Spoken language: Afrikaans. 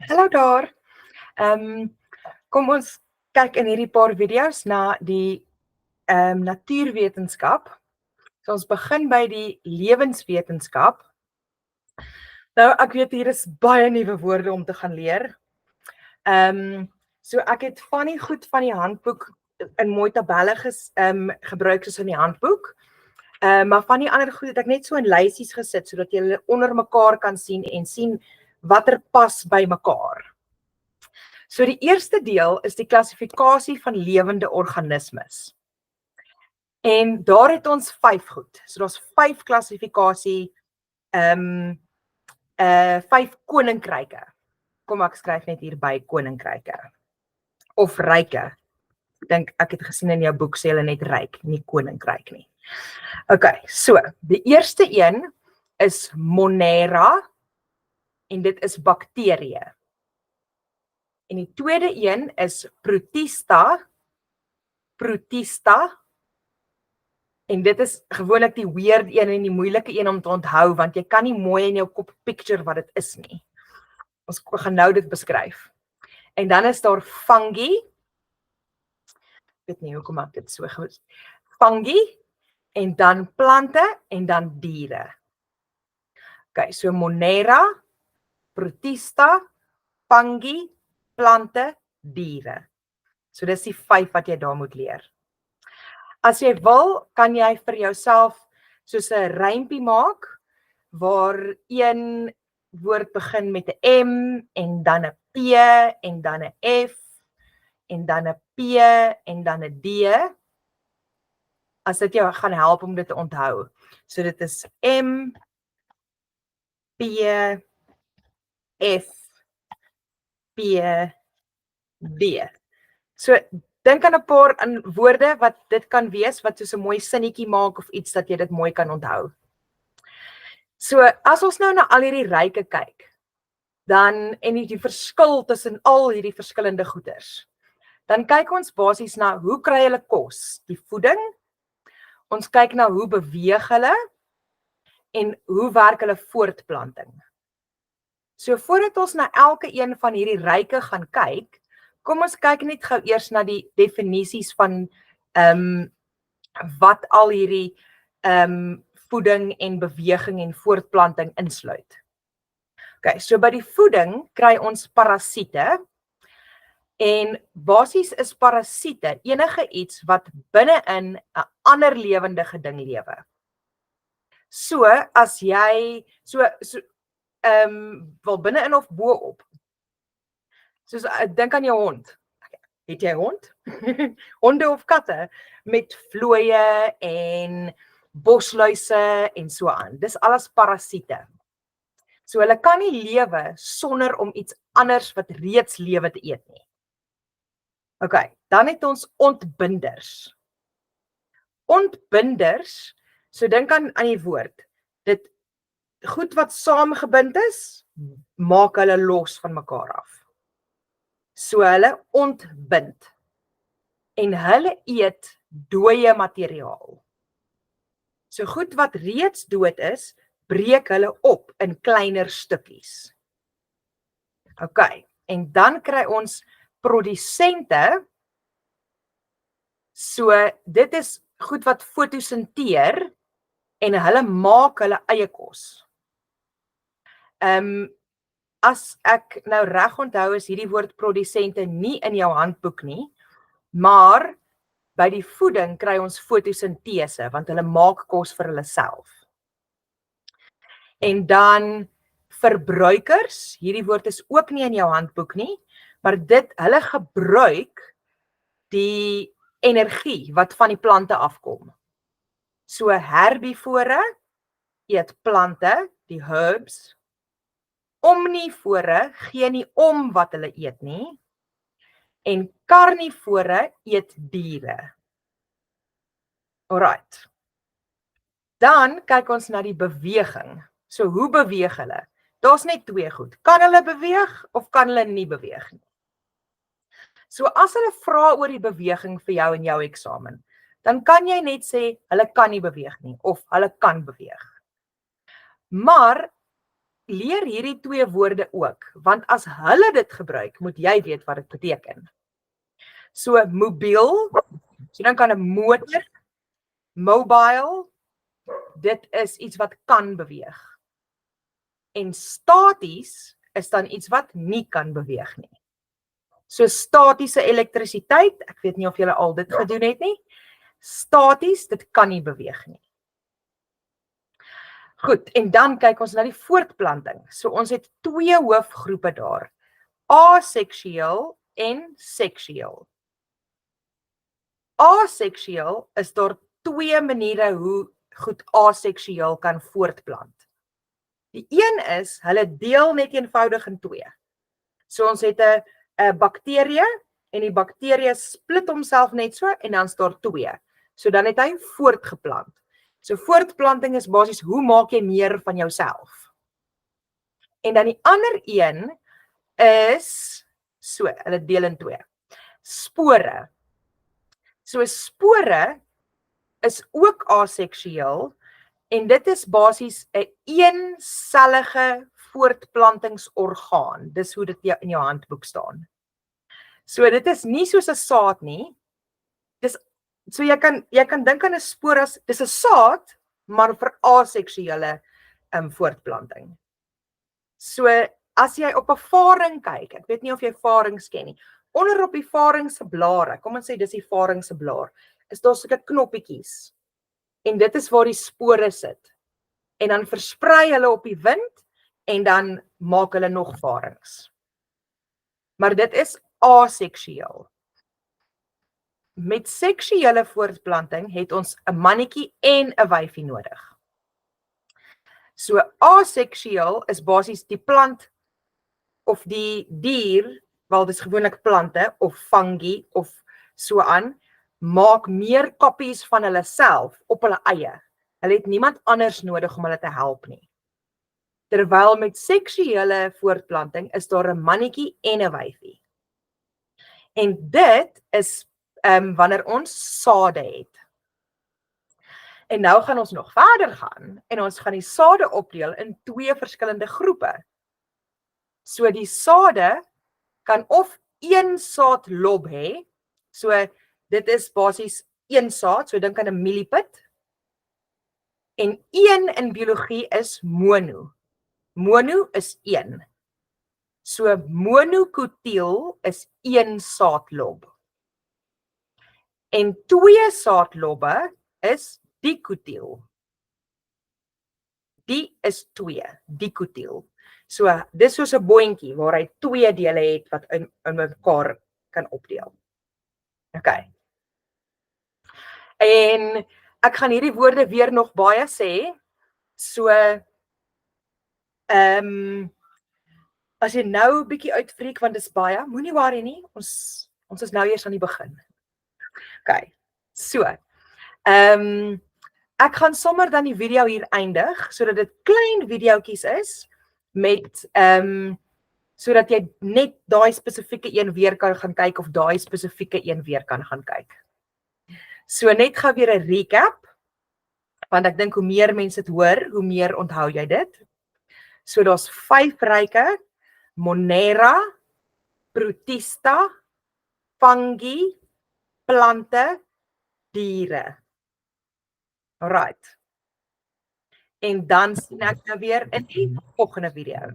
Hallo daar. Kom ons kyk in hierdie paar video's na die natuurwetenskap. So ons begin by die lewenswetenskap. Nou ek weet hier is baie nuwe woorde om te gaan leer. So ek het van die goed van die handboek in mooi tabelle gebruik soos in die handboek. Maar van die ander goed het ek net so in lysies gesit sodat jy hulle onder mekaar kan sien en sien watter pas by mekaar. So die eerste deel is die klassifikasie van lewende organismes. En daar het ons 5 goed. So daar's 5 klassifikasie 5 koninkryke. Kom ek skryf net hier by koninkryke. Of ryke. Ek het gesien in jou boek sê hulle net ryk, nie koninkryk nie. Okay, so die eerste een is Monera en dit is bakterieë. En die tweede een is Protista, en dit is gewoonlik die weird een en die moeilike een om te onthou, want jy kan nie mooi in jou kop picture wat dit is nie. Ons gaan nou dit beskryf. En dan is daar fungi, ek weet nie hoekom ek dit so goed, fungi, en dan plante, en dan diere. Okay, so Monera, Protista, fungi, plante, diere. So dis die 5 wat jy daar moet leer. As jy wil, kan jy vir jouself soos 'n rympie maak, waar een woord begin met 'n M, en dan 'n P, en dan 'n F, en dan 'n P, en dan 'n D. As dit jou gaan help om dit te onthou. So dit is M, P, F, P, D. So dink aan 'n paar woorde wat dit kan wees, wat soos 'n mooi sinnetjie maak of iets dat jy dit mooi kan onthou. So as ons nou na al hierdie ryke kyk, dan en die verskil tussen al hierdie verskillende goeders, dan kyk ons basies na hoe kry hulle kos, die voeding. Ons kyk na hoe beweeg hulle en hoe werk hulle voortplanting. So voordat ons na elke een van hierdie ryke gaan kyk, kom ons kyk net gou eers na die definisies van wat al hierdie voeding en beweging en voortplanting insluit. Okay, so by die voeding kry ons parasiete. En basies is parasiete enige iets wat binne-in 'n ander lewendige ding lewe. So as jy wel binne-in of bo-op. Soos dink aan jou hond. Het jy hond? Honde of katte met vlooie en bosluise en so aan. Dis alles parasiete. So hulle kan nie lewe sonder om iets anders wat reeds lewe te eet nie. Okay, dan het ons ontbinders. Ontbinders, so dink aan die woord. Dit goed wat saamgebind is, maak hulle los van mekaar af. So hulle ontbind. En hulle eet dooie materiaal. So goed wat reeds dood is, breek hulle op in kleiner stukkies. Okay, en dan kry ons produsente. So dit is goed wat fotosinteer en hulle maak hulle eie kos. As ek nou reg onthou is hierdie woord produsente nie in jou handboek nie, maar by die voeding kry ons fotosintese want hulle maak kos vir hulle self. En dan verbruikers, hierdie woord is ook nie in jou handboek nie, maar hulle gebruik die energie wat van die plante afkom. So herbivore eet plante, die herbs. Omnivore gee nie om wat hulle eet nie. En karnivore eet diere. Alright. Dan kyk ons na die beweging. So hoe beweeg hulle? Daar's net 2 goed. Kan hulle beweeg of kan hulle nie beweeg nie? So as hulle vra oor die beweging vir jou in jou eksamen, dan kan jy net sê, hulle kan nie beweeg nie, of hulle kan beweeg. Maar, leer hierdie twee woorde ook, want as hulle dit gebruik, moet jy weet wat dit beteken. So mobiel, so dan kan 'n motor, mobile, dit is iets wat kan beweeg. En staties is dan iets wat nie kan beweeg nie. So statiese elektrisiteit, ek weet nie of julle al dit gedoen het nie. Staties, dit kan nie beweeg nie. Goed, en dan kyk ons na die voortplanting. So ons het twee hoofgroepe daar. Aseksueel en seksueel. Aseksueel is daar twee maniere hoe goed aseksueel kan voortplant. Die een is, hulle deel net eenvoudig in twee. So ons het 'n bakterie en die bakterie split homself net so en dan is daar twee. So dan het hy voortgeplant. So voortplanting is basies, hoe maak jy meer van jouself? En dan die ander een is, so, hulle deel in twee. Spore. So spore is ook aseksueel en dit is basies 'n eensellige voortplantingsorgaan. Dis hoe dit in jou handboek staan. So dit is nie soos 'n saad nie. So jy kan dink aan 'n spoor as dis 'n saad, maar vir aseksuele voortplanting. So as jy op 'n faring kyk, ek weet nie of jy farings ken nie. Onder op die faring se blare, kom ons sê dis die faring se blaar, is daar sulke knoppietjies. En dit is waar die spore sit. En dan versprei hulle op die wind en dan maak hulle nog farings. Maar dit is aseksueel. Met seksuele voortplanting het ons 'n mannetjie en 'n wyfie nodig. So aseksueel is basies die plant of die dier, wel dis gewoonlik plante of fungi of so aan, maak meer koppies van hulle self op hulle eie. Hulle het niemand anders nodig om hulle te help nie. Terwyl met seksuele voortplanting is daar 'n mannetjie en 'n wyfie. En dit is wanneer ons sade het. En nou gaan ons nog verder gaan en ons gaan die sade opdeel in twee verskillende groepe. So die sade kan of een saadlob hê, so dit is basies een saad, so dink aan 'n mieliepit. En een in biologie is mono. Mono is een. So monokotiel is een saadlob. En twee saadlobbe is dikotiel. Die is twee, dikotiel. So dis soos 'n boontjie waar hy twee dele het wat in mekaar kan opdeel. Okay. En ek gaan hierdie woorde weer nog baie sê. So as jy nou 'n bietjie uitfreek want dis baie, moenie worry nie. Ons is nou eers aan die begin. Okay. So. Ek gaan sommer dan die video hier eindig sodat dit klein videoetjies is met sodat jy net daai spesifieke een weer kan gaan kyk of daai spesifieke een weer kan gaan kyk. So net gou weer 'n recap, want ek dink hoe meer mense dit hoor, hoe meer onthou jy dit. So daar's 5 ryke: Monera, Protista, fungi, plante, diere. Alright. En dan sien ek nou weer in die volgende video.